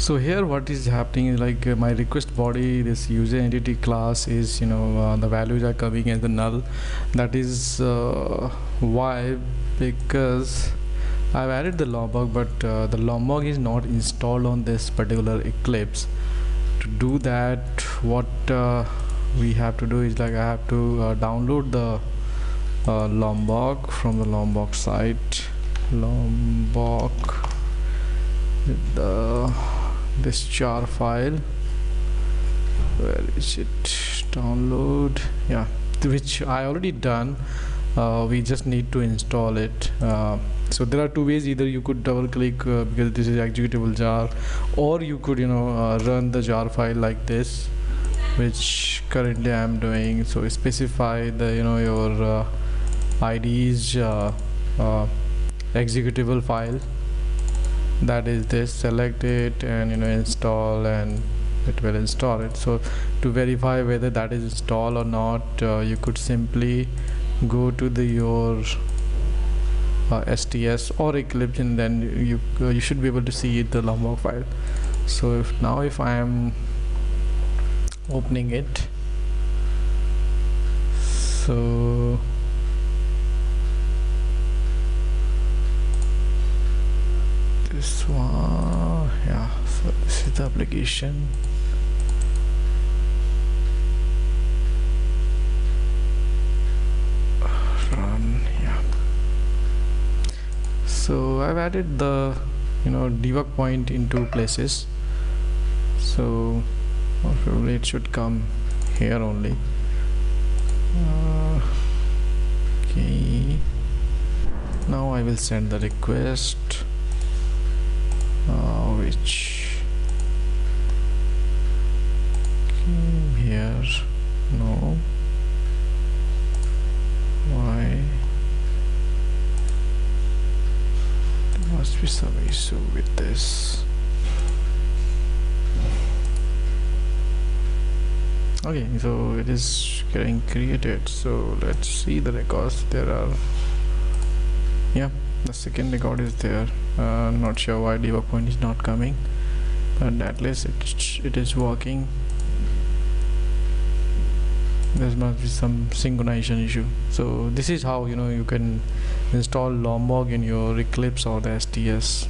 So here what is happening is like my request body, this user entity class is, the values are coming as the null. That is why, because I've added the Lombok, but the Lombok is not installed on this particular Eclipse. To do that, what we have to do is like I have to download the Lombok from the Lombok site. Lombok with this jar file. Where is it? Download. Yeah, which I already done. We just need to install it. So there are two ways: either you could double click because this is executable jar, or you could run the jar file like this, which currently I am doing. So specify the your ID's executable file, that is this, select it and install, and it will install it. So to verify whether that is installed or not, you could simply go to your STS or Eclipse, and then you should be able to see the Lombok file. So if I am opening it, so this one, yeah, so this is the application. Run, yeah. So I've added the debug point in two places, so probably it should come here only. Okay, now I will send the request, which came here. No, why? There must be some issue with this. Okay, so it is getting created. So let's see the records. There are, yeah, the second record is there. Not sure why debug point is not coming, but at least it is working. There must be some synchronization issue. So this is how you can install Lombok in your Eclipse or the STS.